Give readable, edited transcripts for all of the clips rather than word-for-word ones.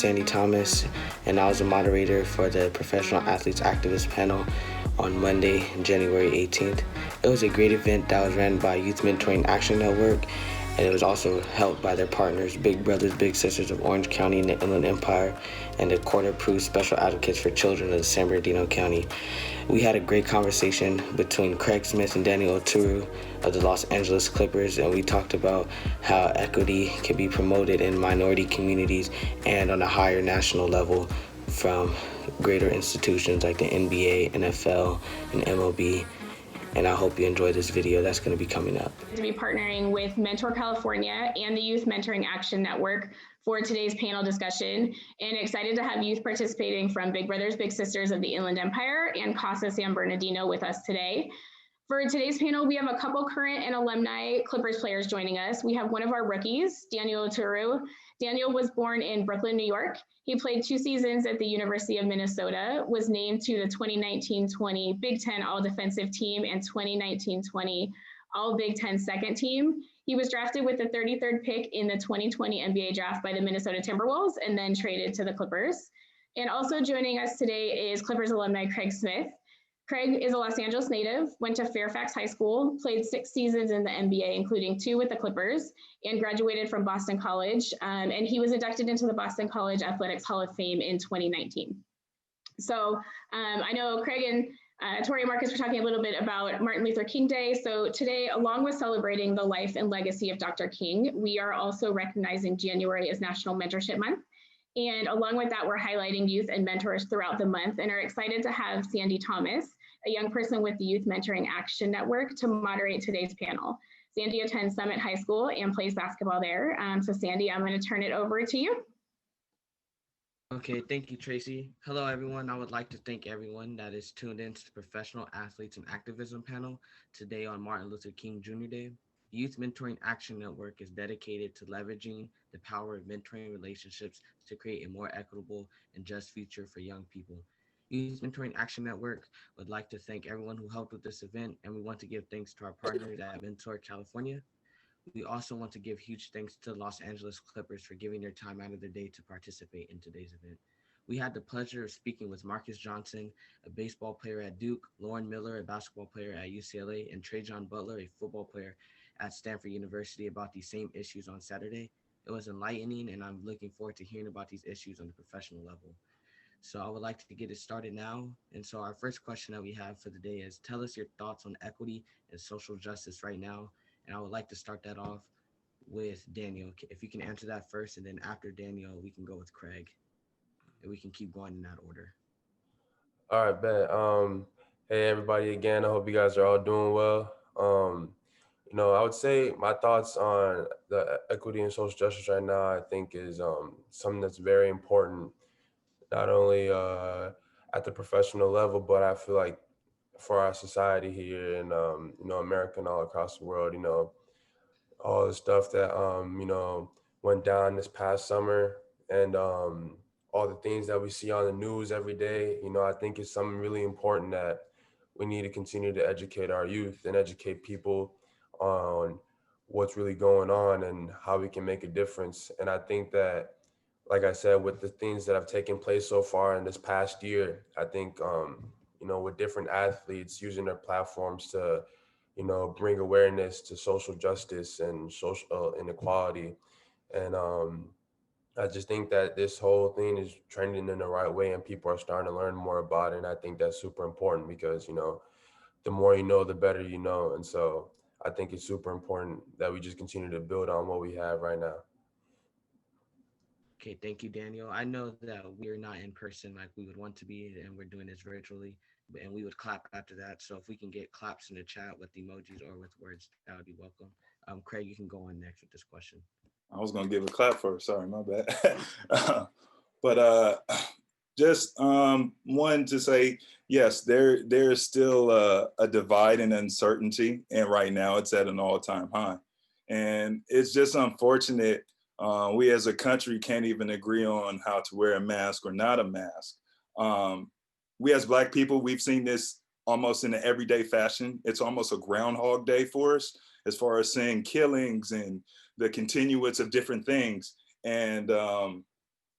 Sandy Thomas, and I was a moderator for the Professional Athletes Activist panel on Monday, January 18th. It was a great event that was ran by Youth Mentoring Action Network, and it was also helped by their partners, Big Brothers Big Sisters of Orange County and the Inland Empire, and the court-approved Special Advocates for Children of San Bernardino County. We had a great conversation between Craig Smith and Daniel Oturu of the Los Angeles Clippers, and we talked about how equity can be promoted in minority communities and on a higher national level from greater institutions like the NBA, NFL, and MLB. And I hope you enjoy this video that's going to be coming up. To be partnering with Mentor California and the Youth Mentoring Action Network for today's panel discussion, and excited to have youth participating from Big Brothers Big Sisters of the Inland Empire and Casa San Bernardino with us today. For today's panel, we have a couple current and alumni Clippers players joining us. We have one of our rookies, Daniel Oturu. Daniel was born in Brooklyn, New York. He played 2 seasons at the University of Minnesota, was named to the 2019-20 Big Ten All-Defensive Team and 2019-20 All-Big Ten Second Team. He was drafted with the 33rd pick in the 2020 NBA draft by the Minnesota Timberwolves and then traded to the Clippers. And also joining us today is Clippers alumni Craig Smith. Craig is a Los Angeles native, went to Fairfax High School, played 6 seasons in the NBA, including 2 with the Clippers, and graduated from Boston College. And he was inducted into the Boston College Athletics Hall of Fame in 2019. So I know Craig and Tori and Marcus were talking a little bit about Martin Luther King Day. So today, along with celebrating the life and legacy of Dr. King, we are also recognizing January as National Mentorship Month. And along with that, we're highlighting youth and mentors throughout the month and are excited to have Sandy Thomas, a young person with the Youth Mentoring Action Network, to moderate today's panel. Sandy attends Summit High School and plays basketball there. So Sandy, I'm going to turn it over to you. Okay, thank you, Tracy. Hello, everyone. I would like to thank everyone that is tuned in to the Professional Athletes and Activism panel today on Martin Luther King Jr. Day. The Youth Mentoring Action Network is dedicated to leveraging the power of mentoring relationships to create a more equitable and just future for young people. Youth Mentoring Action Network would like to thank everyone who helped with this event, and we want to give thanks to our partners at Mentor California. We also want to give huge thanks to the Los Angeles Clippers for giving their time out of their day to participate in today's event. We had the pleasure of speaking with Marcus Johnson, a baseball player at Duke, Lauren Miller, a basketball player at UCLA, and Trajan Butler, a football player at Stanford University, about these same issues on Saturday. It was enlightening, and I'm looking forward to hearing about these issues on the professional level. So I would like to get it started now. And so our first question that we have for the day is, tell us your thoughts on equity and social justice right now. And I would like to start that off with Daniel. If you can answer that first, and then after Daniel, we can go with Craig. And we can keep going in that order. All right, bet. Hey everybody again. I hope you guys are all doing well. I would say my thoughts on the equity and social justice right now, I think is something that's very important, not only at the professional level, but I feel like for our society here in America and all across the world. All the stuff that went down this past summer, and all the things that we see on the news every day. I think it's something really important that we need to continue to educate our youth and educate people on what's really going on and how we can make a difference. And I think that, like I said, with the things that have taken place so far in this past year, I think, with different athletes using their platforms to, bring awareness to social justice and social inequality. And I just think that this whole thing is trending in the right way and people are starting to learn more about it. And I think that's super important because, the more you know, the better you know. And so I think it's super important that we just continue to build on what we have right now. Okay, thank you, Daniel. I know that we're not in person like we would want to be, and we're doing this virtually, and we would clap after that. So if we can get claps in the chat with emojis or with words, that would be welcome. Craig, you can go on next with this question. I was going to give a clap first. Sorry, my bad. But just one to say, yes, there is still a divide and uncertainty. And right now it's at an all-time high. And it's just unfortunate. We as a country can't even agree on how to wear a mask or not a mask. We as Black people, we've seen this almost in an everyday fashion. It's almost a Groundhog Day for us as far as seeing killings and the continuance of different things. And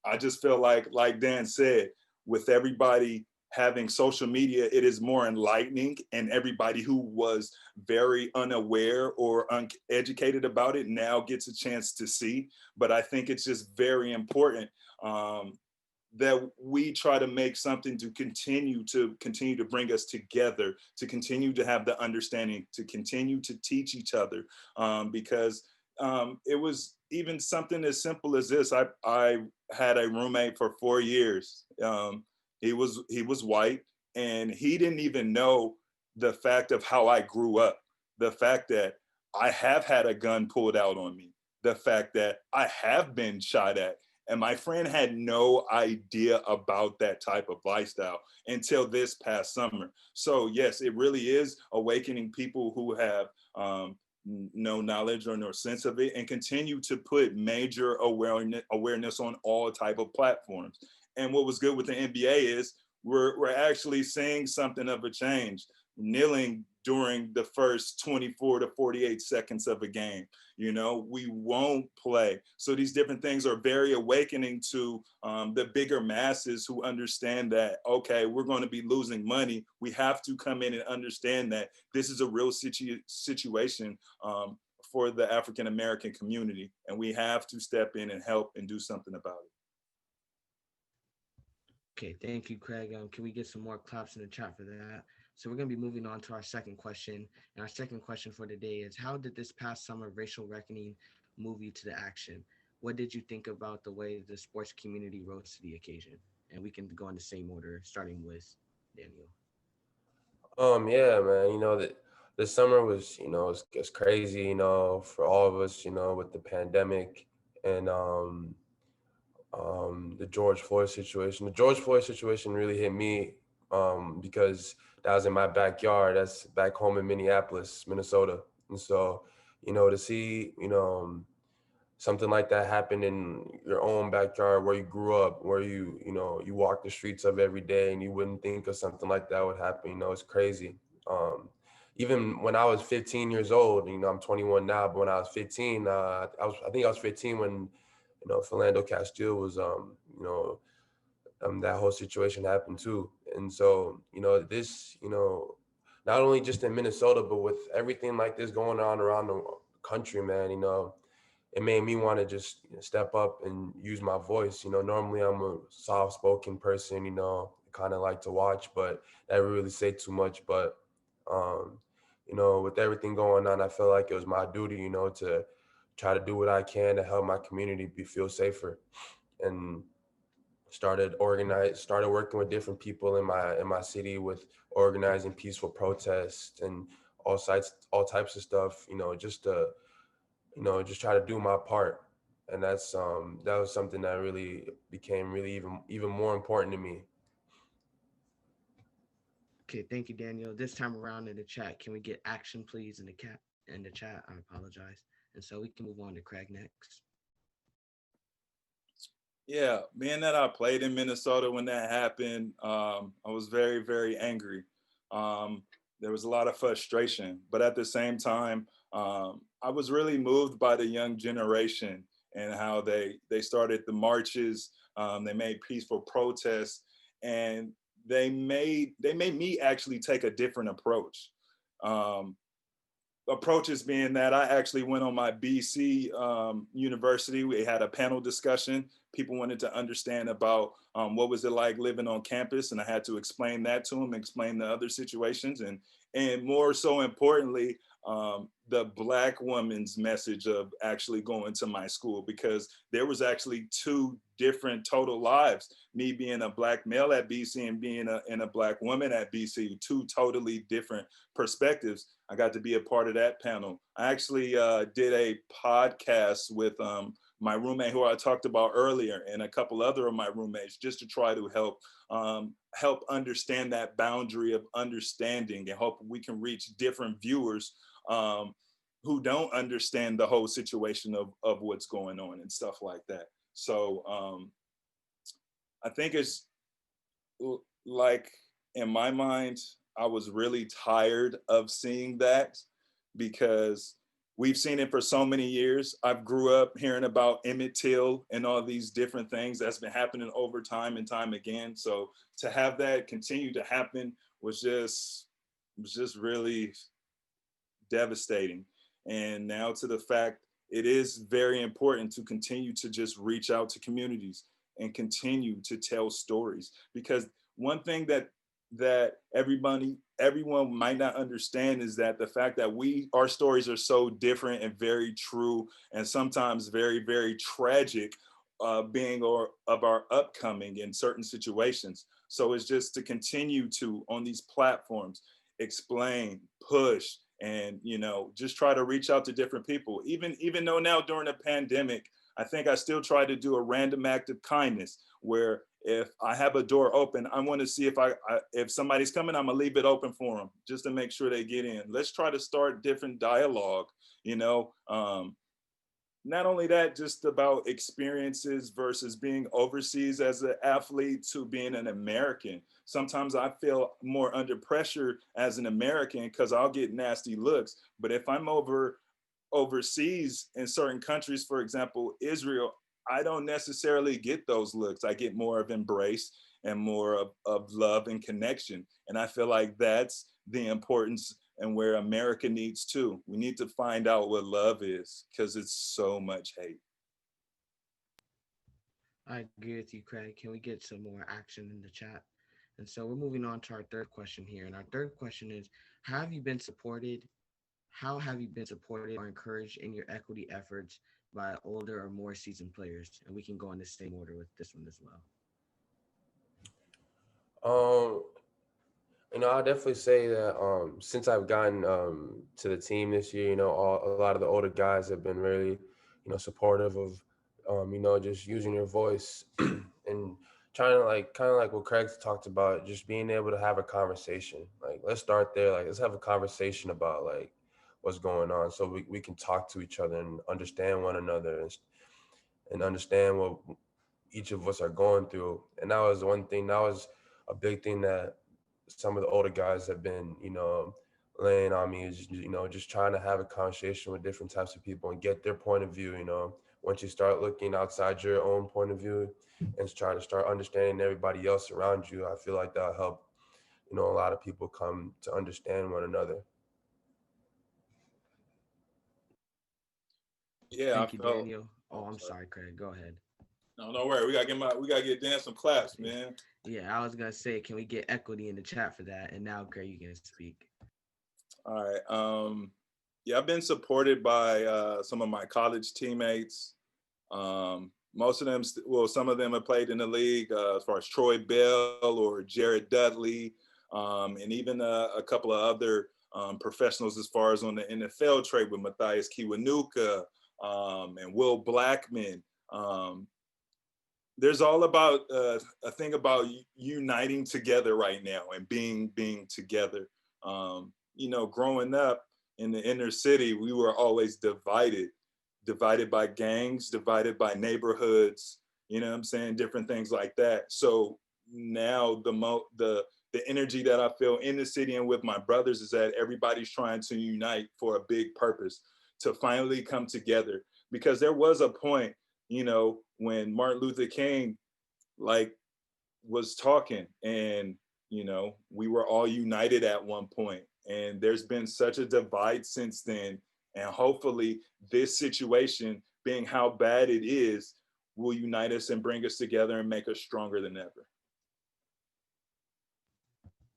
I just feel like Dan said, with everybody having social media, it is more enlightening, and everybody who was very unaware or uneducated about it now gets a chance to see. But I think it's just very important that we try to make something to continue to bring us together, to continue to have the understanding, to continue to teach each other, because it was even something as simple as this. I had a roommate for 4 years. He was white, and he didn't even know the fact of how I grew up, the fact that I have had a gun pulled out on me, the fact that I have been shot at. And my friend had no idea about that type of lifestyle until this past summer. So yes, it really is awakening people who have no knowledge or no sense of it, and continue to put major awareness on all type of platforms. And what was good with the NBA is we're actually seeing something of a change. Kneeling during the first 24 to 48 seconds of a game, we won't play. So these different things are very awakening to the bigger masses who understand that, okay, we're going to be losing money. We have to come in and understand that this is a real situation for the African American community, and we have to step in and help and do something about it. Okay, thank you, Craig. Can we get some more claps in the chat for that? So we're going to be moving on to our second question. And our second question for today is, how did this past summer racial reckoning move you to the action? What did you think about the way the sports community rose to the occasion? And we can go in the same order, starting with Daniel. Yeah, man. The summer was, it's crazy, for all of us, with the pandemic and the George Floyd situation. The George Floyd situation really hit me because that was in my backyard. That's back home in Minneapolis, Minnesota. And so, to see, something like that happen in your own backyard where you grew up, where you walk the streets of every day, and you wouldn't think of something like that would happen. It's crazy. Um, Even when I was 15 years old, I'm 21 now, but when I was 15, I think I was 15 when, Philando Castile was, that whole situation happened too. And so, this, not only just in Minnesota, but with everything like this going on around the country, man, it made me want to just step up and use my voice. Normally I'm a soft spoken person, kind of like to watch, but never really say too much. But, um, with everything going on, I feel like it was my duty, to try to do what I can to help my community feel safer. And started working with different people in my city with organizing peaceful protests and all types of stuff, just to just try to do my part. And that was something that really became really even more important to me. Okay, thank you, Daniel. This time around in the chat, can we get action, please, in the chat? I apologize. And so we can move on to Craig next. Yeah, being that I played in Minnesota when that happened, I was very, very angry. Um, there was a lot of frustration, but at the same time, I was really moved by the young generation and how they started the marches. They made peaceful protests, and they made me actually take a different approach. Um, Approaches being that I actually went on my BC university. We had a panel discussion. People wanted to understand about what was it like living on campus, and I had to explain that to them, explain the other situations, and more so importantly, the Black woman's message of actually going to my school, because there was actually two different total lives. Me being a Black male at BC and being a Black woman at BC, two totally different perspectives. I got to be a part of that panel. I actually did a podcast with my roommate who I talked about earlier, and a couple other of my roommates, just to try to help understand that boundary of understanding, and hope we can reach different viewers who don't understand the whole situation of what's going on and stuff like that. So I think it's like, in my mind, I was really tired of seeing that, because we've seen it for so many years. I've grew up hearing about Emmett Till and all these different things that's been happening over time and time again. So to have that continue to happen was just really devastating. And now to the fact, it is very important to continue to just reach out to communities and continue to tell stories, because one thing that everyone might not understand is that the fact that our stories are so different and very true and sometimes very very tragic, being or of our upcoming in certain situations. So it's just to continue to, on these platforms, explain, push, and just try to reach out to different people. Even though now during the pandemic, I think I still try to do a random act of kindness where if I have a door open, I want to see if somebody's coming, I'm gonna leave it open for them just to make sure they get in. Let's try to start different dialogue. You know, not only that, just about experiences versus being overseas as an athlete to being an American. Sometimes I feel more under pressure as an American because I'll get nasty looks. But if I'm overseas in certain countries, for example, Israel, I don't necessarily get those looks. I get more of embrace and more of love and connection. And I feel like that's the importance and where America needs to. We need to find out what love is because it's so much hate. I agree with you, Craig. Can we get some more action in the chat? And so we're moving on to our third question here. And our third question is, have you been supported? How have you been supported or encouraged in your equity efforts by older or more seasoned players? And we can go in the same order with this one as well. Um, I definitely say that since I've gotten to the team this year, a lot of the older guys have been really, supportive of, just using your voice and trying to like kind of like what Craig talked about, just being able to have a conversation. Like, let's start there. Like, let's have a conversation about like what's going on, so we can talk to each other and understand one another and understand what each of us are going through. And that was one thing. That was a big thing that some of the older guys have been, laying on me is, just trying to have a conversation with different types of people and get their point of view. Once you start looking outside your own point of view and try to start understanding everybody else around you, I feel like that'll help, a lot of people come to understand one another. Yeah, I Thank you, felt. Daniel. Oh, Oh, I'm sorry. sorry, Craig. Go ahead. No, no worry. We gotta get Dan some claps, Yeah, man. yeah, I was gonna say, can we get equity in the chat for that? And now, Craig, you can speak. All right. Yeah, I've been supported by some of my college teammates. Most of them, well, some of them have played in the league, as far as Troy Bell or Jared Dudley, and even a couple of other professionals as far as on the NFL trade with Matthias Kiwanuka and Will Blackman. Um, there's all about a thing about uniting together right now and being together. Growing up in the inner city, we were always divided by gangs, divided by neighborhoods, you know what I'm saying? Different things like that. So now the energy that I feel in the city and with my brothers is that everybody's trying to unite for a big purpose, to finally come together. Because there was a point, when Martin Luther King like was talking and we were all united at one point, and there's been such a divide since then, and hopefully this situation, being how bad it is, will unite us and bring us together and make us stronger than ever.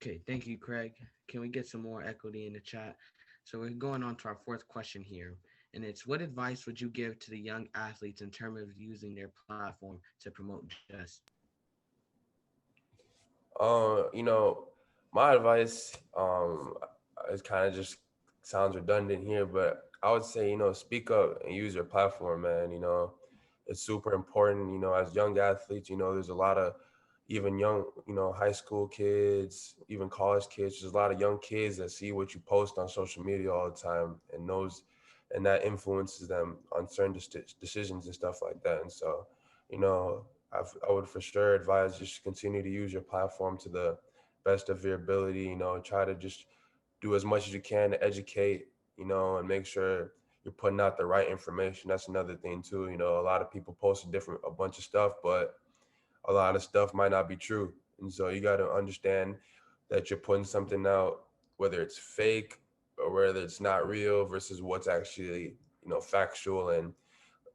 Okay, thank you, Craig. Can we get some more equity in the chat? So we're going on to our fourth question here, and it's, what advice would you give to the young athletes in terms of using their platform to promote justice? You know, my advice is kind of just sounds redundant here, but I would say, speak up and use your platform, man. It's super important. As young athletes, there's a lot of even young, high school kids, even college kids. There's a lot of young kids that see what you post on social media all the time and that influences them on certain decisions and stuff like that. And so, you know, I would for sure advise just continue to use your platform to the best of your ability. Try to just do as much as you can to educate, and make sure you're putting out the right information. That's another thing too. You know, a lot of people post a bunch of stuff, but a lot of stuff might not be true. And so you got to understand that you're putting something out, whether it's fake or whether it's not real versus what's actually, you know, factual and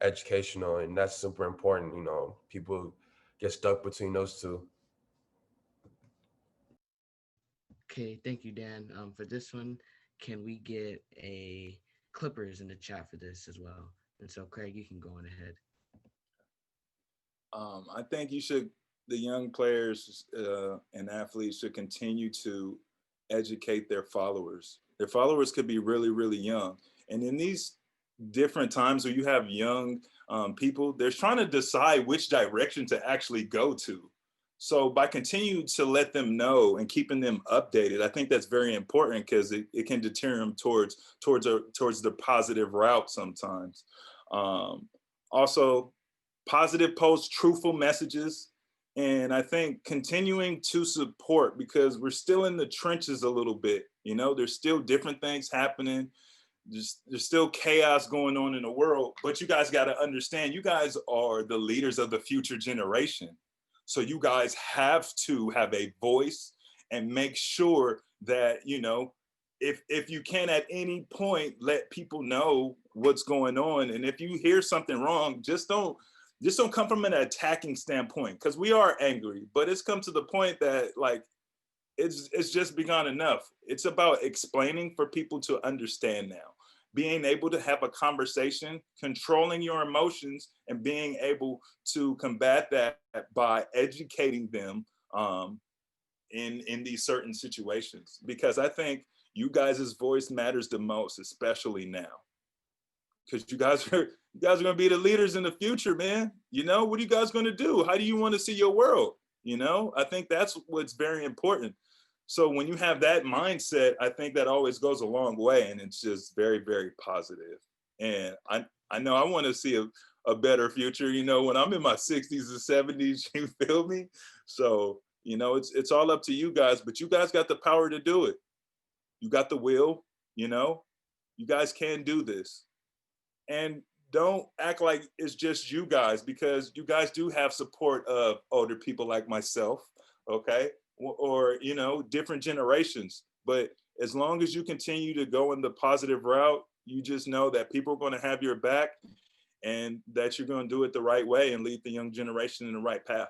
educational. And that's super important. You know, people get stuck between those two. Okay, thank you, Dan. For this one, can we get a Clippers in the chat for this as well? And so, Craig, you can go on ahead. I think the young players and athletes should continue to educate their followers. Their followers could be really, really young. And in these different times where you have young people, they're trying to decide which direction to actually go to. So by continuing to let them know and keeping them updated, I think that's very important because it can deter them towards the positive route sometimes. Also, positive posts, truthful messages, and I think continuing to support because we're still in the trenches a little bit. You know, there's still different things happening. There's still chaos going on in the world, but you guys got to understand, you guys are the leaders of the future generation. So you guys have to have a voice and make sure that, you know, if you can at any point let people know what's going on. And if you hear something wrong, just don't come from an attacking standpoint because we are angry, but it's come to the point that like it's just begun enough. It's about explaining for people to understand now, being able to have a conversation, controlling your emotions, and being able to combat that by educating them in these certain situations. Because I think you guys' voice matters the most, especially now. Because you guys are gonna be the leaders in the future, man. You know, what are you guys gonna do? How do you want to see your world? You know, I think that's what's very important. So when you have that mindset, I think that always goes a long way, and it's just very, very positive. And I know I want to see a better future. You know, when I'm in my 60s and 70s, you feel me? So you know, it's all up to you guys, but you guys got the power to do it. You got the will. You know, you guys can do this. And don't act like it's just you guys because you guys do have support of older people like myself, okay, or you know, different generations. But as long as you continue to go in the positive route, you just know that people are going to have your back and that you're going to do it the right way and lead the young generation in the right path.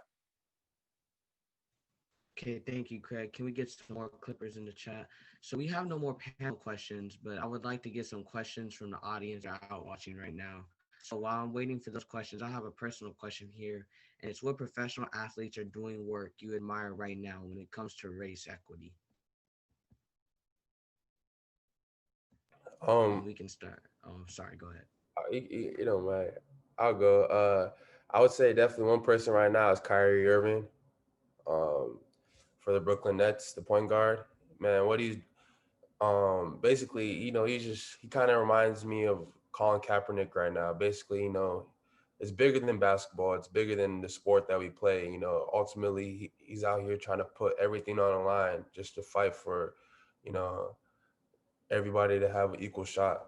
Okay, thank you, Craig. Can we get some more Clippers in the chat? So we have no more panel questions, but I would like to get some questions from the audience that are out watching right now. So while I'm waiting for those questions, I have a personal question here, and it's what professional athletes are doing work you admire right now when it comes to race equity. And Um, we can start. Oh, sorry, go ahead. you know, man, I'll go. I would say definitely one person right now is Kyrie Irving, um, for the Brooklyn Nets, the point guard. Man, what he's basically, you know, he kind of reminds me of Colin Kaepernick right now. Basically, you know, it's bigger than basketball. It's bigger than the sport that we play. You know, ultimately, he's out here trying to put everything on the line just to fight for, you know, everybody to have an equal shot.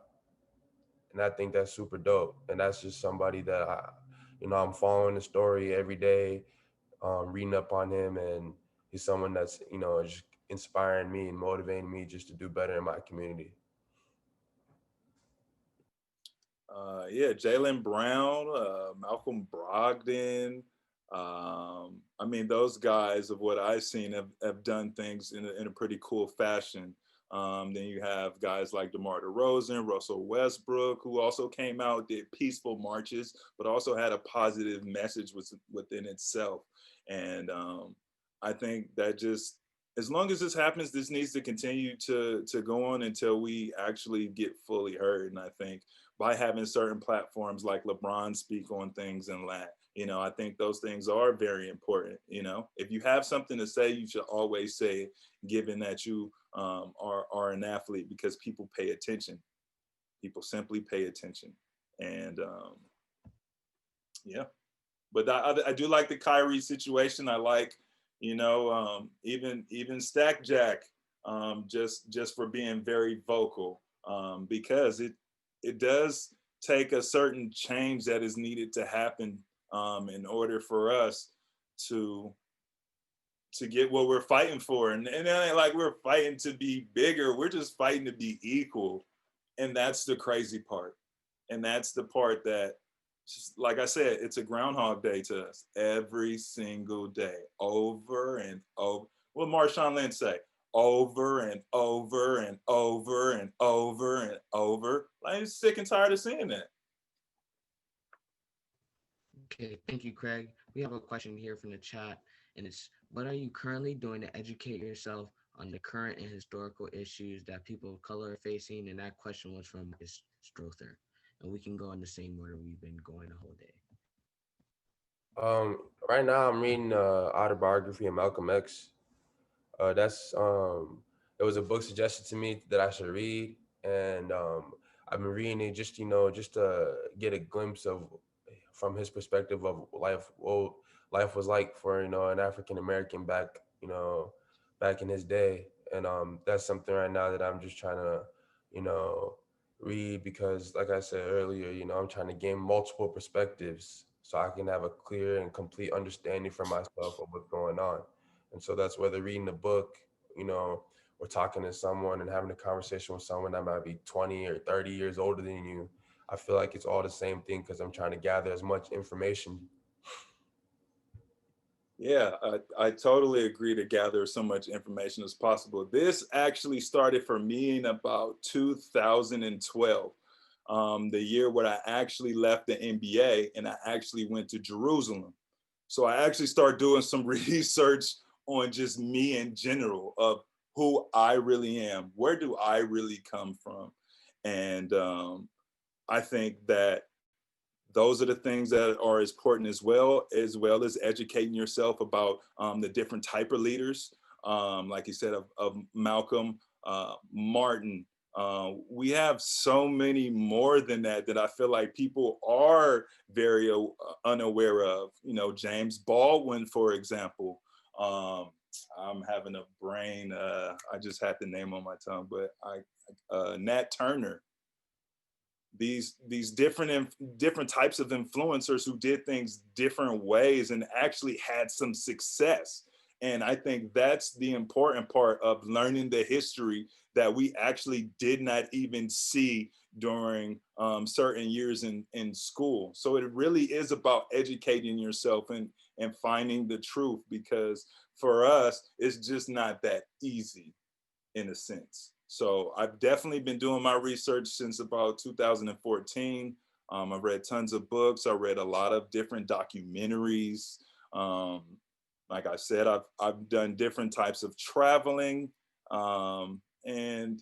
And I think that's super dope. And that's just somebody that you know, I'm following the story every day, reading up on him, and he's someone that's, you know, just inspiring me and motivating me just to do better in my community. Yeah, Jalen Brown, Malcolm Brogdon. I mean, those guys of what I've seen have done things in a pretty cool fashion. Then you have guys like DeMar DeRozan, Russell Westbrook, who also came out, did peaceful marches, but also had a positive message within itself. And I think that just, as long as this happens, this needs to continue to go on until we actually get fully heard. And I think by having certain platforms like LeBron speak on things and that, you know, I think those things are very important. You know, if you have something to say, you should always say it, given that you are an athlete, because people pay attention. People simply pay attention. And yeah, but I do like the Kyrie situation. I like, you know, even Stack Jack, just for being very vocal, because it does take a certain change that is needed to happen in order for us to get what we're fighting for. And it ain't like we're fighting to be bigger. We're just fighting to be equal. And that's the crazy part. And that's the part that, just like I said, it's a groundhog day to us every single day, over and over. What Marshawn Lynch say? Over and over and over and over and over. Like, I'm sick and tired of seeing that. Okay, thank you, Craig. We have a question here from the chat, and it's what are you currently doing to educate yourself on the current and historical issues that people of color are facing? And that question was from Marcus Strother. And we can go in the same order we've been going the whole day. Right now I'm reading autobiography of Malcolm X. That's it was a book suggested to me that I should read, and I've been reading it just just to get a glimpse of from his perspective of life, what life was like for an African American back back in his day, and that's something right now that I'm just trying to you know read because, like I said earlier, I'm trying to gain multiple perspectives so I can have a clear and complete understanding for myself of what's going on. And so that's whether reading a book, or talking to someone and having a conversation with someone that might be 20 or 30 years older than you. I feel like it's all the same thing because I'm trying to gather as much information. Yeah, I totally agree to gather so much information as possible. This actually started for me in about 2012, the year where I actually left the NBA and I actually went to Jerusalem. So I actually started doing some research on just me in general of who I really am. Where do I really come from? And I think that those are the things that are important as well as educating yourself about the different type of leaders, like you said, of Malcolm, Martin. We have so many more than that that I feel like people are very unaware of. James Baldwin, for example. I'm having a brain. I just had the name on my tongue, but Nat Turner, these different types of influencers who did things different ways and actually had some success. And I think that's the important part of learning the history that we actually did not even see during certain years in school. So it really is about educating yourself and finding the truth, because for us it's just not that easy in a sense. So I've definitely been doing my research since about 2014. I've read tons of books. I read a lot of different documentaries. Um, like I said, I've done different types of traveling, and and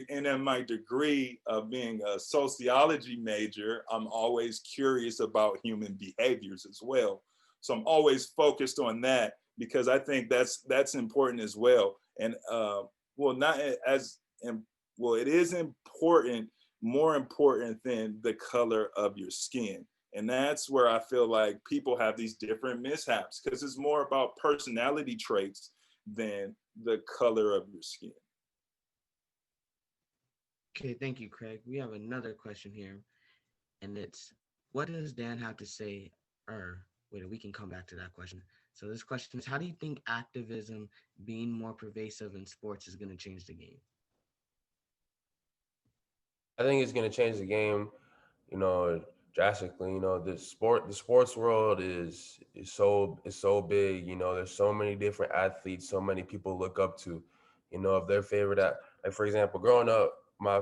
in my degree of being a sociology major, I'm always curious about human behaviors as well. So I'm always focused on that because I think that's important as well. And well, not as well, it is important, more important than the color of your skin. And that's where I feel like people have these different mishaps, because it's more about personality traits than the color of your skin. Okay, thank you, Craig. We have another question here, and it's what does Dan have to say? Wait, we can come back to that question. So this question is, how do you think activism being more pervasive in sports is going to change the game? I think it's going to change the game, you know, drastically. The sports world is so big. There's so many different athletes, so many people look up to. If their favorite, like for example, growing up, my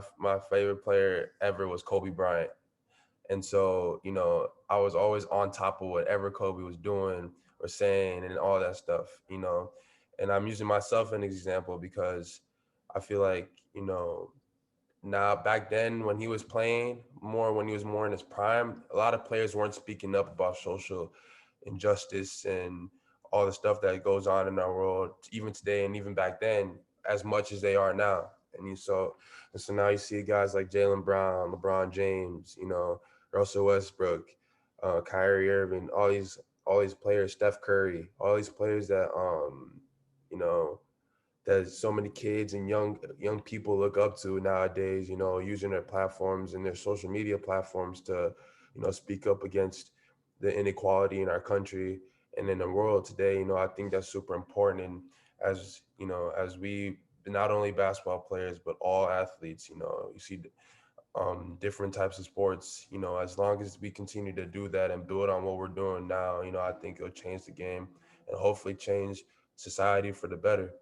favorite player ever was Kobe Bryant. And so, I was always on top of whatever Kobe was doing or saying and all that stuff. And I'm using myself as an example because I feel like, now back then when he was playing more, when he was more in his prime, a lot of players weren't speaking up about social injustice and all the stuff that goes on in our world, even today and even back then, as much as they are now. And so now you see guys like Jalen Brown, LeBron James, Russell Westbrook, Kyrie Irving, all these players, Steph Curry, all these players that you know that so many kids and young people look up to nowadays, using their platforms and their social media platforms to, speak up against the inequality in our country and in the world today. I think that's super important. And as we, not only basketball players, but all athletes, you see different types of sports, as long as we continue to do that and build on what we're doing now, I think it'll change the game and hopefully change society for the better.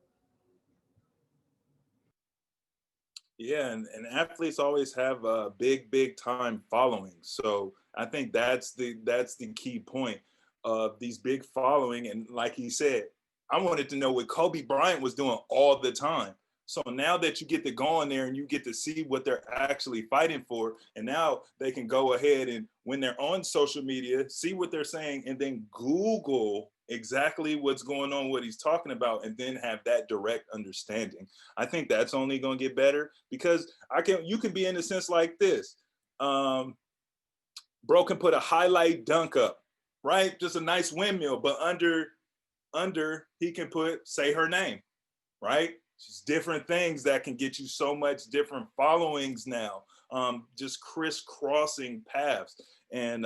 Yeah, and athletes always have a big time following. So I think that's the key point of these big following. And like he said, I wanted to know what Kobe Bryant was doing all the time. So now that you get to go in there and you get to see what they're actually fighting for, and now they can go ahead and when they're on social media, see what they're saying, and then Google exactly what's going on, what he's talking about, and then have that direct understanding. I think that's only going to get better because you can be in a sense like this. Bro can put a highlight dunk up, right? Just a nice windmill, but under he can put say her name, right? Just different things that can get you so much different followings now. Just crisscrossing paths, and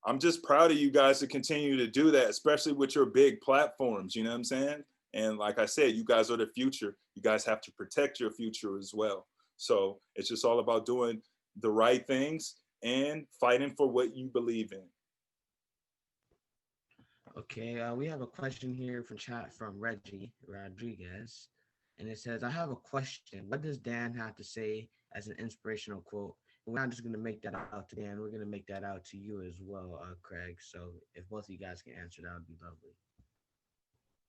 I'm just proud of you guys to continue to do that, especially with your big platforms. You know what I'm saying? And like I said, you guys are the future. You guys have to protect your future as well. So it's just all about doing the right things and fighting for what you believe in. Okay, we have a question here from chat from Reggie Rodriguez, and it says, "I have a question. What does Dan have to say as an inspirational quote?" We're not just going to make that out to Dan. We're going to make that out to you as well, Craig. So if both of you guys can answer, that would be lovely.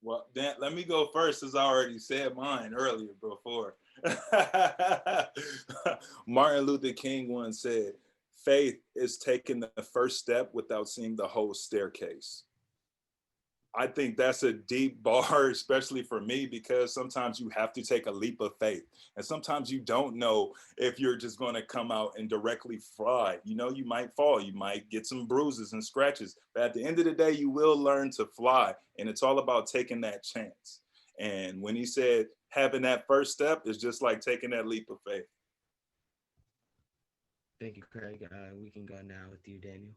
Well, Dan, let me go first, as I already said mine earlier before. Martin Luther King once said, "Faith is taking the first step without seeing the whole staircase." I think that's a deep bar, especially for me, because sometimes you have to take a leap of faith. And sometimes you don't know if you're just going to come out and directly fly. You might fall, you might get some bruises and scratches, but at the end of the day, you will learn to fly. And it's all about taking that chance. And when he said having that first step is just like taking that leap of faith. Thank you, Craig. We can go now with you, Daniel.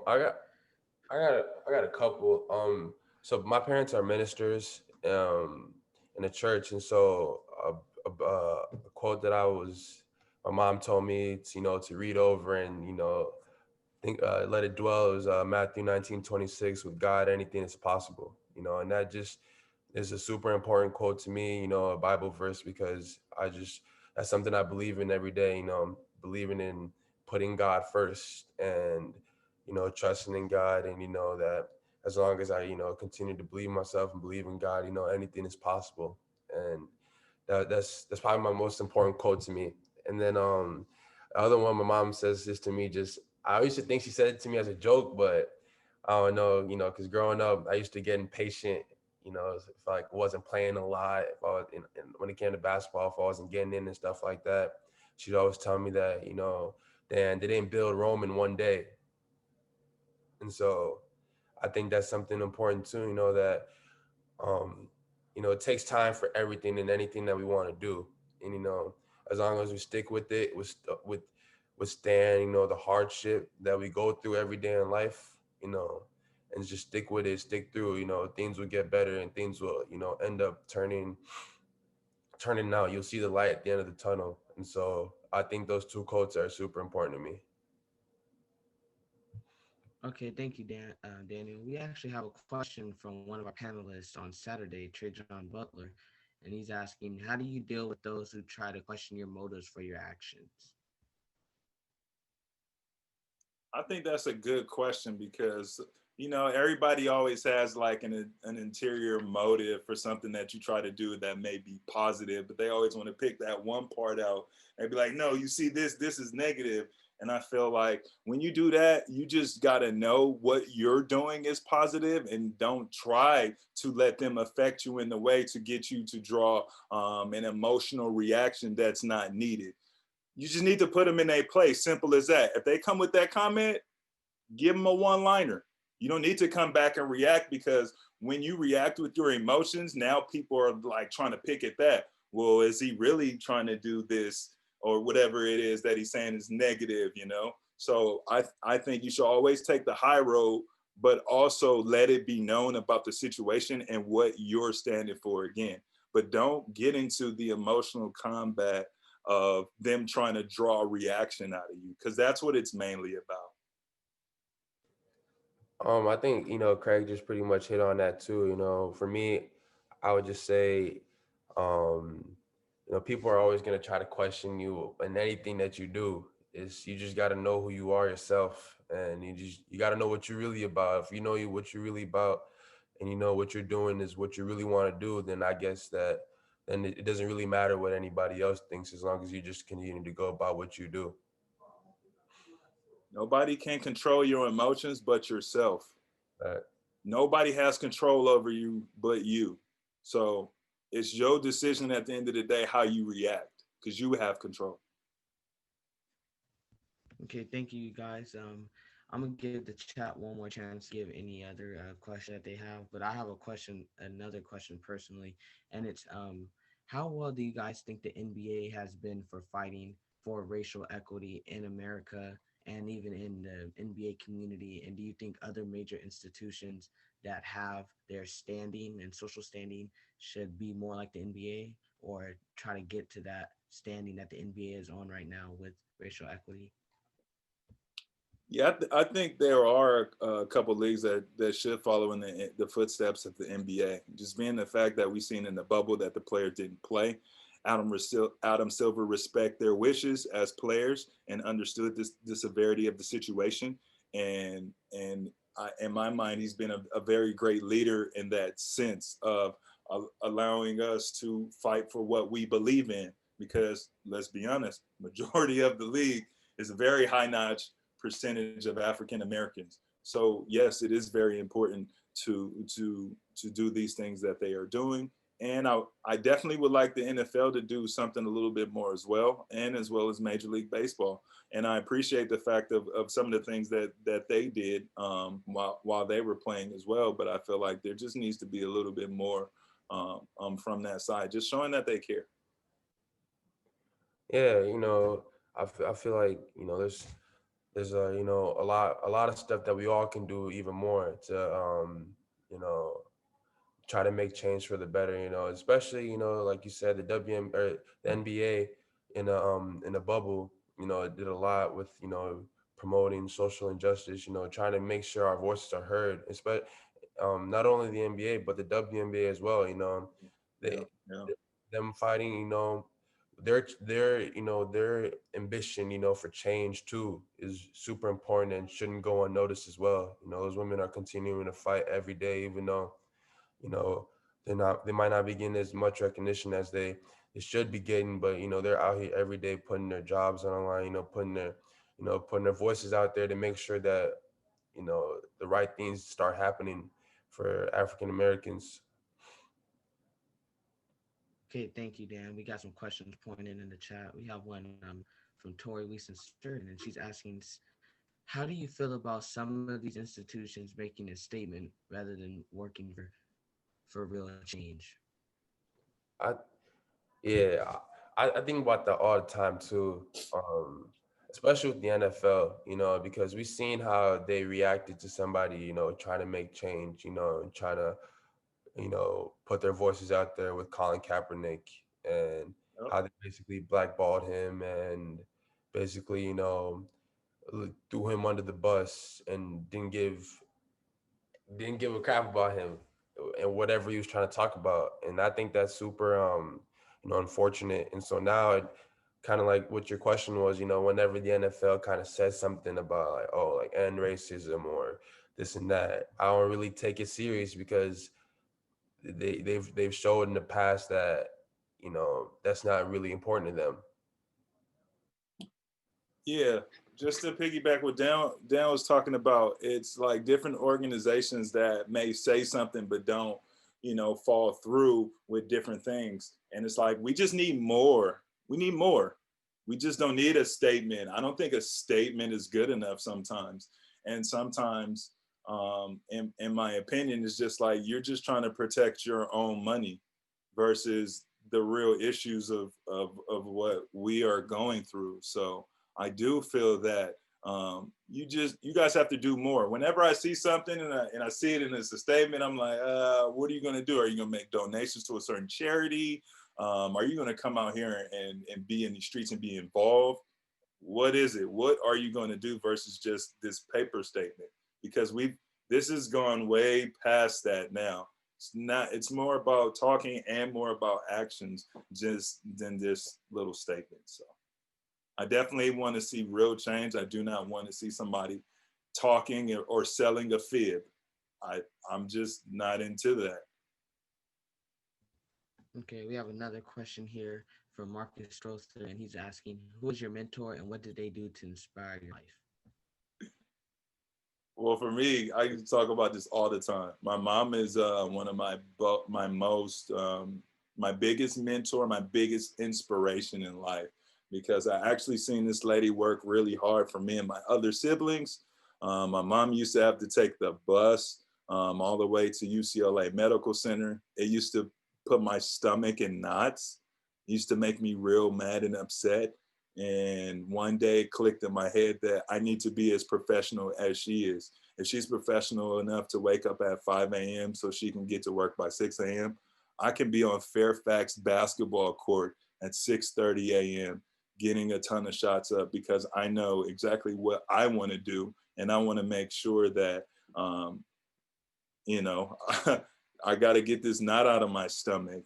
I got I got a couple. So my parents are ministers in a church, and so a quote that my mom told me to, to read over and think let it dwell is Matthew 19:26. With God, anything is possible. And that just is a super important quote to me. A Bible verse because that's something I believe in every day. Believing in putting God first and trusting in God, and that as long as I continue to believe myself and believe in God, anything is possible. And that's probably my most important quote to me. And then the other one, my mom says this to me. Just I used to think she said it to me as a joke, but I don't know, because growing up, I used to get impatient. If I wasn't playing a lot, if I was when it came to basketball, if I wasn't getting in and stuff like that, she'd always tell me that Dan, they didn't build Rome in one day. And so I think that's something important too, that um, it takes time for everything and anything that we want to do. And as long as we stick with it, withstand, the hardship that we go through every day in life, and just stick with it, stick through, things will get better and things will, end up turning out. You'll see the light at the end of the tunnel. And so I think those two quotes are super important to me. Okay, thank you, Daniel. We actually have a question from one of our panelists on Saturday, Trajan Butler, and he's asking, "How do you deal with those who try to question your motives for your actions?" I think that's a good question because everybody always has like an interior motive for something that you try to do that may be positive, but they always want to pick that one part out and be like, "No, you see this is negative." And I feel like when you do that, you just got to know what you're doing is positive and don't try to let them affect you in the way to get you to draw an emotional reaction that's not needed. You just need to put them in a place. Simple as that. If they come with that comment, give them a one-liner. You don't need to come back and react because when you react with your emotions, now people are like trying to pick at that. Well, is he really trying to do this or whatever it is that he's saying is negative, you know? So I think you should always take the high road, but also let it be known about the situation and what you're standing for again. But don't get into the emotional combat of them trying to draw a reaction out of you, because that's what it's mainly about. I think, Craig just pretty much hit on that too. For me, I would just say, um, people are always gonna try to question you in anything that you do. Is you just gotta know who you are yourself, and you gotta know what you're really about. If you know what you're really about, and you know what you're doing is what you really want to do, then I guess that then it doesn't really matter what anybody else thinks as long as you just continue to go about what you do. Nobody can control your emotions but yourself. Uh, Nobody has control over you but you. So it's your decision at the end of the day how you react, because you have control. Okay, thank you guys. I'm gonna give the chat one more chance to give any other question that they have, but I have another question personally, and it's how well do you guys think the NBA has been for fighting for racial equity in America and even in the NBA community? And do you think other major institutions that have their standing and social standing should be more like the NBA or try to get to that standing that the NBA is on right now with racial equity? Yeah, I think there are a couple leagues that should follow in the footsteps of the NBA. Just being the fact that we've seen in the bubble that the players didn't play. Adam Silver respect their wishes as players and understood the severity of the situation. And in my mind, he's been a very great leader in that sense of allowing us to fight for what we believe in. Because let's be honest, majority of the league is a very high notch percentage of African Americans. So yes, it is very important to do these things that they are doing. And I definitely would like the NFL to do something a little bit more as well, and as well as Major League Baseball. And I appreciate the fact of some of the things that they did while they were playing as well. But I feel like there just needs to be a little bit more from that side, just showing that they care. yeah, I feel like there's a lot of stuff that we all can do even more to you know try to make change for the better, especially, like you said, the WM or the NBA in a bubble, it did a lot with, promoting social injustice, trying to make sure our voices are heard, especially not only the NBA but the WNBA as well, they Yeah, yeah. them fighting, their ambition, for change too is super important and shouldn't go unnoticed as well. Those women are continuing to fight every day, even though you know they might not be getting as much recognition as they should be getting, but they're out here every day putting their jobs on the line, putting their voices out there to make sure that the right things start happening for African Americans. Okay, thank you, Dan. We got some questions pointed in the chat. We have one from Tori Weeson Sturden, and she's asking, how do you feel about some of these institutions making a statement rather than working for real change? I Yeah, I think about that all the time too, especially with the NFL, because we've seen how they reacted to somebody, trying to make change, and trying to, put their voices out there with Colin Kaepernick, and Yep. how they basically blackballed him and basically, threw him under the bus and didn't give a crap about him and whatever he was trying to talk about. And I think that's super unfortunate. And so now it kind of like what your question was, whenever the NFL kind of says something about like, oh, like end racism or this and that, I don't really take it serious because they've showed in the past that that's not really important to them. Yeah, just to piggyback what Dan was talking about, it's like different organizations that may say something but don't, fall through with different things. And it's like we just need more. We need more. We just don't need a statement. I don't think a statement is good enough sometimes. And sometimes in my opinion, is just like you're just trying to protect your own money versus the real issues of what we are going through. So I do feel that you guys have to do more. Whenever I see something and I see it and it's a statement, I'm like, what are you going to do? Are you going to make donations to a certain charity? Are you going to come out here and be in the streets and be involved? What is it? What are you going to do versus just this paper statement? Because this has gone way past that now. It's more about talking and more about actions just than this little statement. So I definitely want to see real change. I do not want to see somebody talking or selling a fib. I'm just not into that. Okay, we have another question here from Marcus Strother, and he's asking, "Who was your mentor, and what did they do to inspire your life?" Well, for me, I can talk about this all the time. My mom is one of my most my biggest mentor, my biggest inspiration in life, because I actually seen this lady work really hard for me and my other siblings. My mom used to have to take the bus all the way to UCLA Medical Center. It used to put my stomach in knots. It used to make me real mad and upset. And one day it clicked in my head that I need to be as professional as she is. If she's professional enough to wake up at 5 a.m. so she can get to work by 6 a.m., I can be on Fairfax basketball court at 6:30 a.m. getting a ton of shots up because I know exactly what I want to do, and I want to make sure that you know I got to get this knot out of my stomach.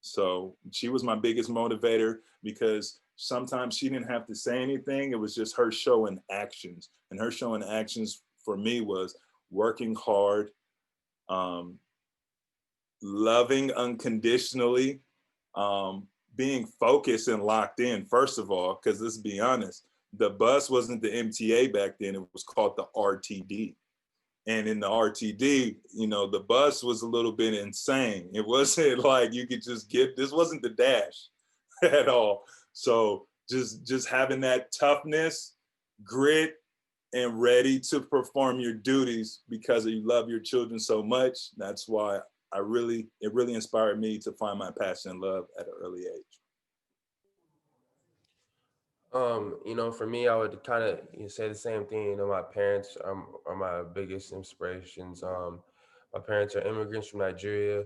So she was my biggest motivator because sometimes she didn't have to say anything. It was just her showing actions. And her showing actions for me was working hard, um, loving unconditionally, being focused and locked in, first of all, because let's be honest, the bus wasn't the MTA back then, it was called the RTD. And in the RTD, the bus was a little bit insane. It wasn't like you could just this wasn't the dash at all. So just having that toughness, grit, and ready to perform your duties because you love your children so much. That's why it really inspired me to find my passion and love at an early age. For me, I would kind of say the same thing. My parents are my biggest inspirations. My parents are immigrants from Nigeria.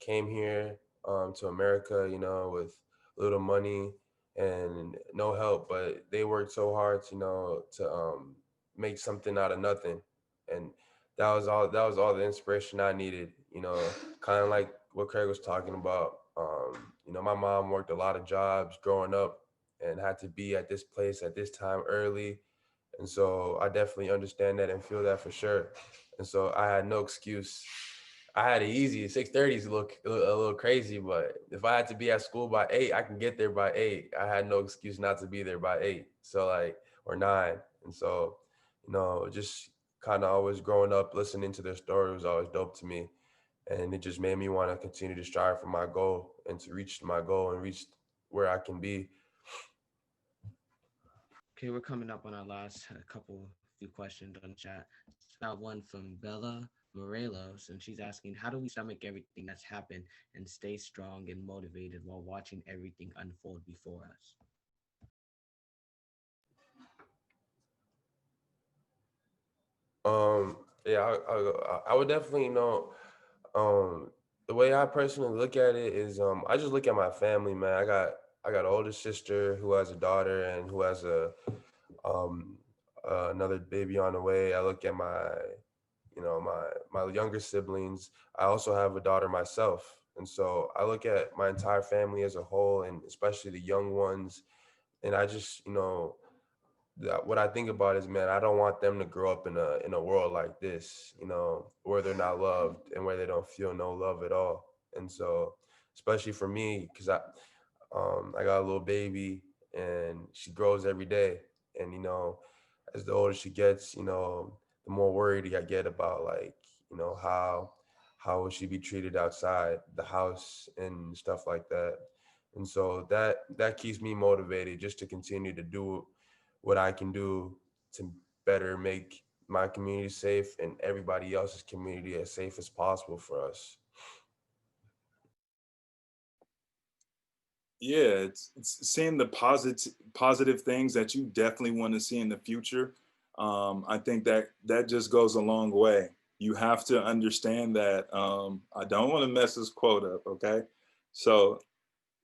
Came here to America, with little money and no help, but they worked so hard, to make something out of nothing, and that was all. That was all the inspiration I needed. Kind of like what Craig was talking about. My mom worked a lot of jobs growing up and had to be at this place at this time early. And so I definitely understand that and feel that for sure. And so I had no excuse. I had it easy. 6:30 is a little crazy, but if I had to be at school by 8, I can get there by 8. I had no excuse not to be there by 8. So or 9. And so, just kind of always growing up, listening to their story was always dope to me. And it just made me want to continue to strive for my goal and to reach my goal and reach where I can be. Okay, we're coming up on our last few questions on the chat. So we got one from Bella Morelos, and she's asking, "How do we stomach everything that's happened and stay strong and motivated while watching everything unfold before us?" Yeah, I would definitely um the way I personally look at it is I just look at my family, man. I got an older sister who has a daughter and who has a um another baby on the way. I look at my younger siblings. I also have a daughter myself. And so I look at my entire family as a whole and especially the young ones, and I just, what I think about is, man, I don't want them to grow up in a world like this, where they're not loved and where they don't feel no love at all. And so, especially for me, because I got a little baby and she grows every day, and as the older she gets, the more worried I get about how will she be treated outside the house and stuff like that. And so that keeps me motivated just to continue to do what I can do to better make my community safe and everybody else's community as safe as possible for us. Yeah, it's seeing the positive things that you definitely want to see in the future. I think that that just goes a long way. You have to understand that I don't want to mess this quote up, okay? So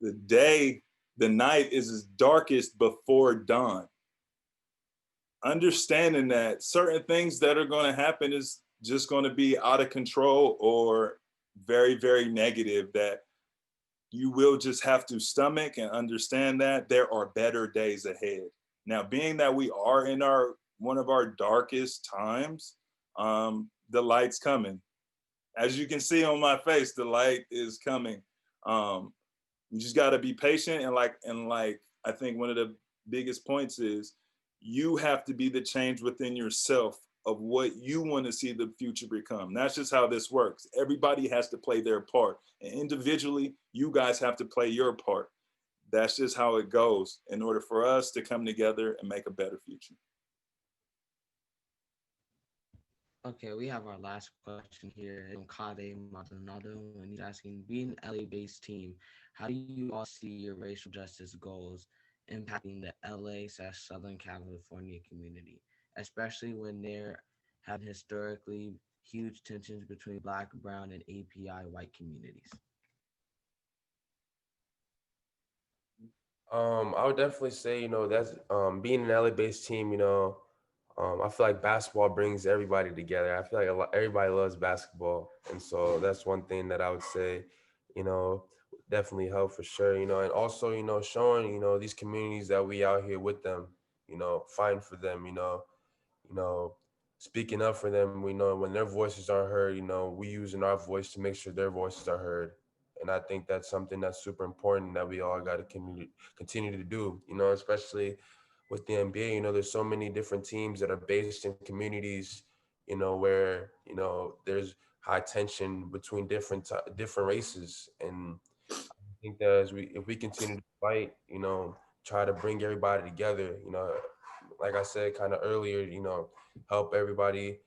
the day, the night is its darkest before dawn. Understanding that certain things that are going to happen is just going to be out of control or very, very negative, that you will just have to stomach and understand that there are better days ahead. Now, being that we are in our one of our darkest times, the light's coming. As you can see on my face, the light is coming. Um, you just got to be patient, and like I think one of the biggest points is you have to be the change within yourself of what you want to see the future become. That's just how this works. Everybody has to play their part, and individually you guys have to play your part. That's just how it goes in order for us to come together and make a better future. Okay, we have our last question here. It's from Kade Maldonado, and he's asking, being an LA-based team, how do you all see your racial justice goals impacting the LA/Southern California community, especially when there have been historically huge tensions between Black, Brown, and API white communities? I would definitely say, that's being an LA-based team. I feel like basketball brings everybody together. I feel like everybody loves basketball, and so that's one thing that I would say, you know, definitely help for sure. And also, showing these communities that we out here with them, fighting for them, you know, speaking up for them. We know when their voices aren't heard, we using our voice to make sure their voices are heard. And I think that's something that's super important that we all got to continue to do, especially with the NBA. There's so many different teams that are based in communities, where, there's high tension between different races. And I think that if we continue to fight, try to bring everybody together, like I said kind of earlier, help everybody,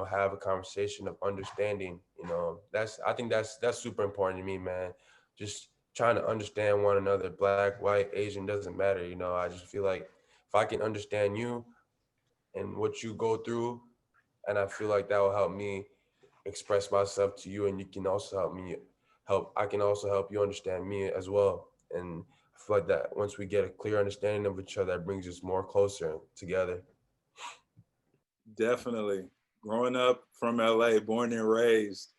have a conversation of understanding. I think that's super important to me, man. Just trying to understand one another, black, white, Asian, doesn't matter. I just feel like if I can understand you and what you go through, and I feel like that will help me express myself to you, and you can also help I can also help you understand me as well. And I feel like that once we get a clear understanding of each other, that brings us more closer together. Definitely. Growing up from LA, born and raised,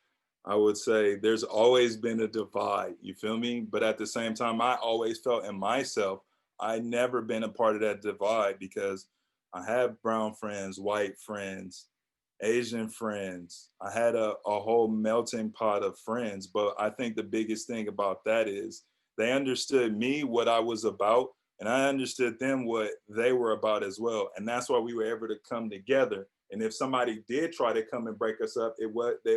I would say there's always been a divide. You feel me? But at the same time, I always felt in myself, I never been a part of that divide because I have brown friends, white friends, Asian friends. I had a whole melting pot of friends. But I think the biggest thing about that is they understood me, what I was about, and I understood them what they were about as well. And that's why we were able to come together. And if somebody did try to come and break us up, it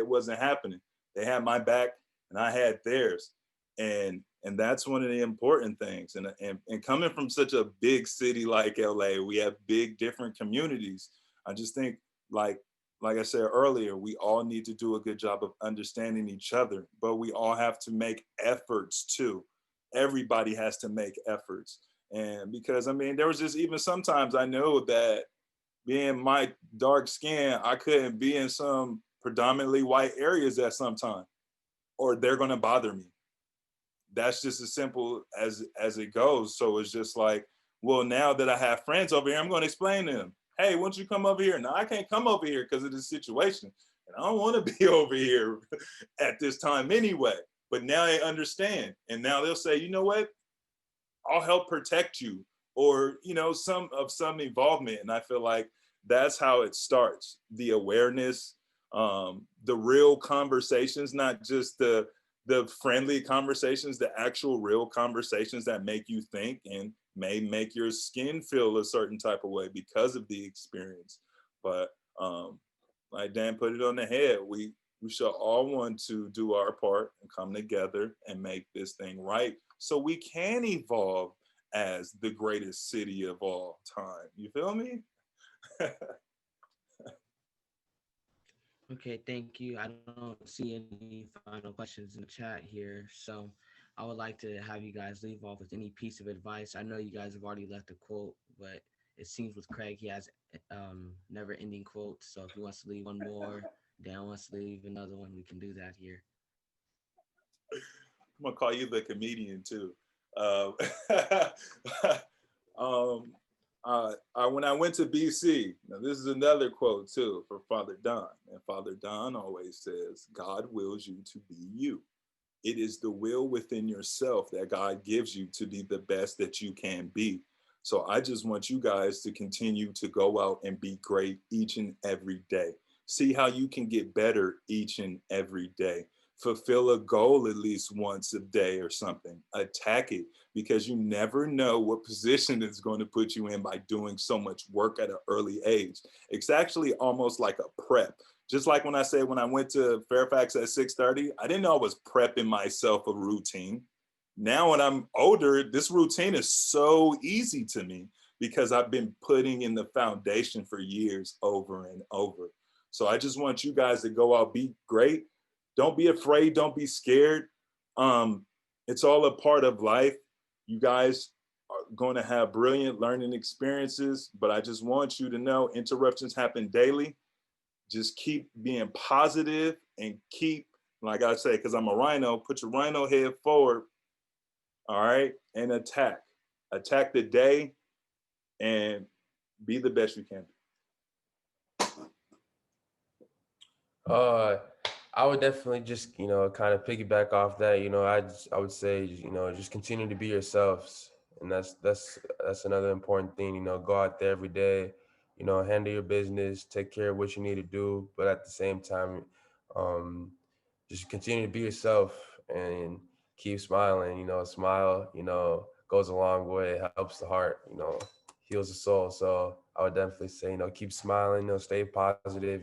wasn't happening. They had my back and I had theirs. And that's one of the important things. And coming from such a big city like LA, we have big different communities. I just think like like I said earlier, we all need to do a good job of understanding each other, but we all have to make efforts too. Everybody has to make efforts. And because I mean, there was just even sometimes I know that being my dark skin, I couldn't be in some predominantly white areas at some time, or they're gonna bother me. That's just as simple as it goes. So it's just like, well, now that I have friends over here, I'm going to explain to them, hey, why don't you come over here? Now I can't come over here because of this situation, and I don't want to be over here at this time anyway. But now they understand, and now they'll say, you know what, I'll help protect you, or some involvement. And I feel like that's how it starts: the awareness, the real conversations, not just the friendly conversations, the actual real conversations that make you think and may make your skin feel a certain type of way because of the experience. But like Dan put it on the head, we shall all want to do our part and come together and make this thing right so we can evolve as the greatest city of all time. You feel me? Okay, thank you. I don't see any final questions in the chat here. So I would like to have you guys leave off with any piece of advice. I know you guys have already left a quote, but it seems with Craig, he has never ending quotes. So if he wants to leave one more, Dan wants to leave another one, we can do that here. I'm gonna call you the comedian too. Uh, um, when I went to BC, now this is another quote too for Father Don, and Father Don always says, "God wills you to be you. It is the will within yourself that God gives you to be the best that you can be." So I just want you guys to continue to go out and be great each and every day. See how you can get better each and every day. Fulfill a goal at least once a day or something. Attack it, because you never know what position it's going to put you in by doing so much work at an early age. It's actually almost like a prep. Just like when I said when I went to Fairfax at 6:30, I didn't know I was prepping myself a routine. Now when I'm older, this routine is so easy to me because I've been putting in the foundation for years over and over. So I just want you guys to go out, be great. Don't be afraid, don't be scared. Um, it's all a part of life. You guys are going to have brilliant learning experiences, but I just want you to know interruptions happen daily. Just keep being positive and keep, like I say, because I'm a rhino, put your rhino head forward, all right, and attack. Attack the day and be the best you can Uh, I would definitely just, kind of piggyback off that. I would say, just continue to be yourselves, and that's another important thing. Go out there every day, handle your business, take care of what you need to do, but at the same time, um, just continue to be yourself and keep smiling. Smile, goes a long way. It helps the heart. Heals the soul. So I would definitely say, keep smiling. Stay positive.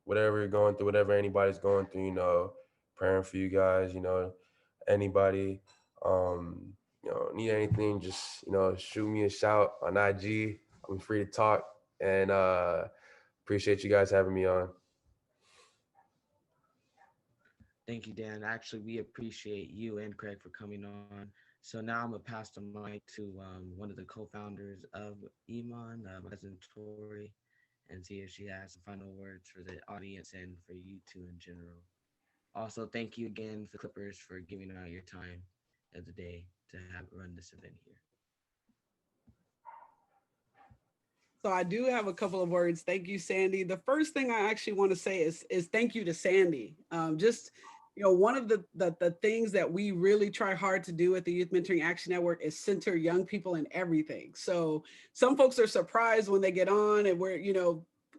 Whatever you're going through, whatever anybody's going through, praying for you guys, anybody, need anything, just, shoot me a shout on IG. I'm free to talk, and appreciate you guys having me on. Thank you, Dan. Actually, we appreciate you and Craig for coming on. So now I'm gonna pass the mic to one of the co-founders of Iman, my cousin Tori, and see if she has some final words for the audience and for you two in general. Also, thank you again for the Clippers for giving out your time of the day to have run this event here. So I do have a couple of words. Thank you, Sandy. The first thing I actually want to say is thank you to Sandy. Just one of the things that we really try hard to do at the Youth Mentoring Action Network is center young people in everything. So some folks are surprised when they get on and we're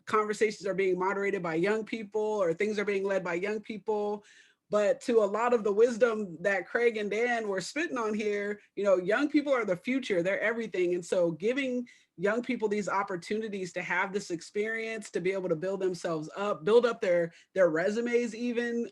conversations are being moderated by young people or things are being led by young people. But to a lot of the wisdom that Craig and Dan were spitting on here, young people are the future, they're everything. And so giving young people these opportunities to have this experience, to be able to build themselves up, build up their resumes even,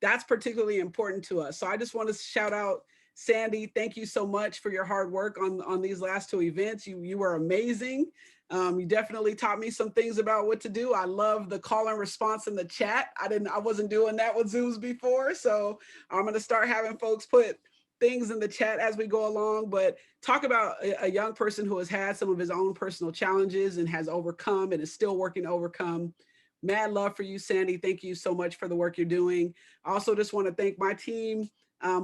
that's particularly important to us. So I just want to shout out Sandy. Thank you so much for your hard work on these last two events. You were amazing. You definitely taught me some things about what to do. I love the call and response in the chat. I wasn't doing that with Zooms before. So I'm going to start having folks put things in the chat as we go along, but talk about a young person who has had some of his own personal challenges and has overcome and is still working to overcome. Mad love for you, Sandy. Thank you so much for the work you're doing. I also just want to thank my team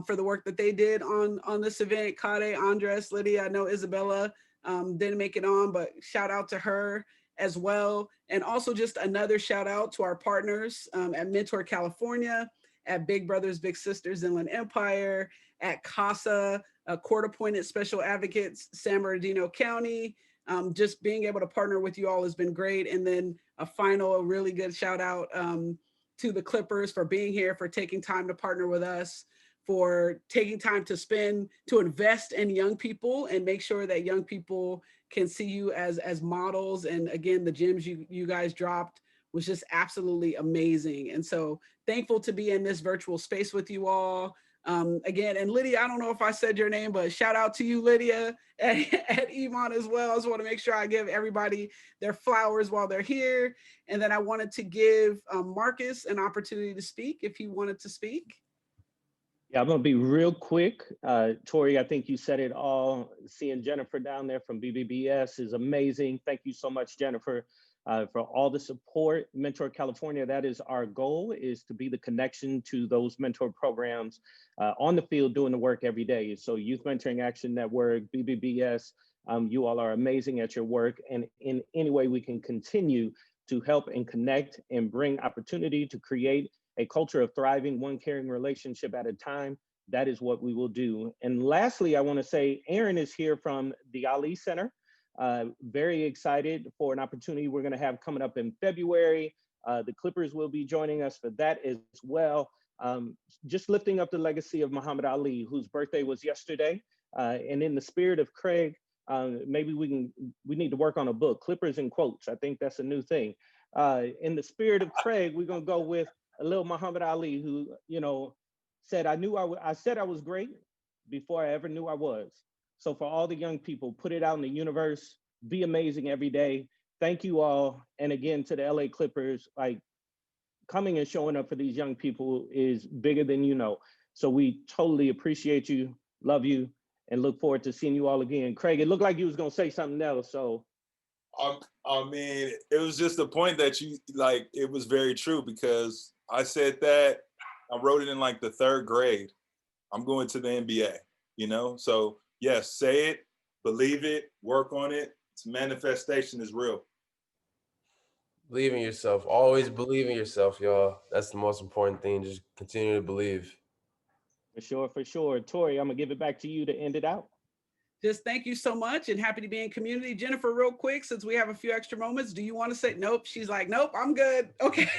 for the work that they did on this event. Kade, Andres, Lydia, I know Isabella didn't make it on, but shout out to her as well. And also just another shout out to our partners at Mentor California, at Big Brothers Big Sisters Inland Empire, at CASA, court-appointed special advocates, San Bernardino County. Just being able to partner with you all has been great. And then a really good shout out to the Clippers for being here, for taking time to partner with us, for taking time to invest in young people and make sure that young people can see you as models. And again, the gems you guys dropped was just absolutely amazing. And so thankful to be in this virtual space with you all. Again, and Lydia, I don't know if I said your name, but shout out to you, Lydia, at Iman as well. I just want to make sure I give everybody their flowers while they're here. And then I wanted to give Marcus an opportunity to speak if he wanted to speak. Yeah, I'm gonna be real quick. Tori, I think you said it all. Seeing Jennifer down there from BBBS is amazing. Thank you so much, Jennifer, for all the support. Mentor California, that is our goal, is to be the connection to those mentor programs on the field doing the work every day. So Youth Mentoring Action Network, BBBS, you all are amazing at your work. And in any way we can continue to help and connect and bring opportunity to create a culture of thriving, one caring relationship at a time, that is what we will do. And lastly, I want to say Aaron is here from the Ali Center. Very excited for an opportunity we're going to have coming up in February. The Clippers will be joining us for that as well. Just lifting up the legacy of Muhammad Ali, whose birthday was yesterday. And in the spirit of Craig, maybe we need to work on a book, Clippers in Quotes. I think that's a new thing. In the spirit of Craig, we're going to go with a little Muhammad Ali, who, said, I said I was great before I ever knew I was. So for all the young people, put it out in the universe, be amazing every day. Thank you all. And again, to the LA Clippers, like, coming and showing up for these young people is bigger than you know. So we totally appreciate you, love you, and look forward to seeing you all again. Craig, it looked like you was gonna say something else, so. I mean, it was just the point that you, like, it was very true, because I said that, I wrote it in like the 3rd grade. I'm going to the NBA, So yes, say it, believe it, work on it. It's manifestation is real. Believe in yourself. Always believe in yourself, y'all. That's the most important thing. Just continue to believe. For sure, for sure. Tori, I'm gonna give it back to you to end it out. Just thank you so much and happy to be in community. Jennifer, real quick, since we have a few extra moments, do you want to say, nope? She's like, nope, I'm good. Okay.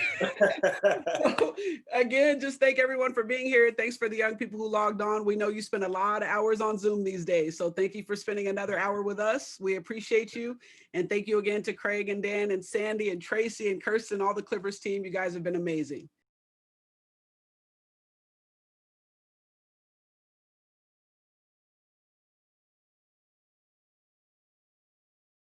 So, again, just thank everyone for being here. Thanks for the young people who logged on. We know you spend a lot of hours on Zoom these days. So thank you for spending another hour with us. We appreciate you. And thank you again to Craig and Dan and Sandy and Tracy and Kirsten, all the Clippers team. You guys have been amazing.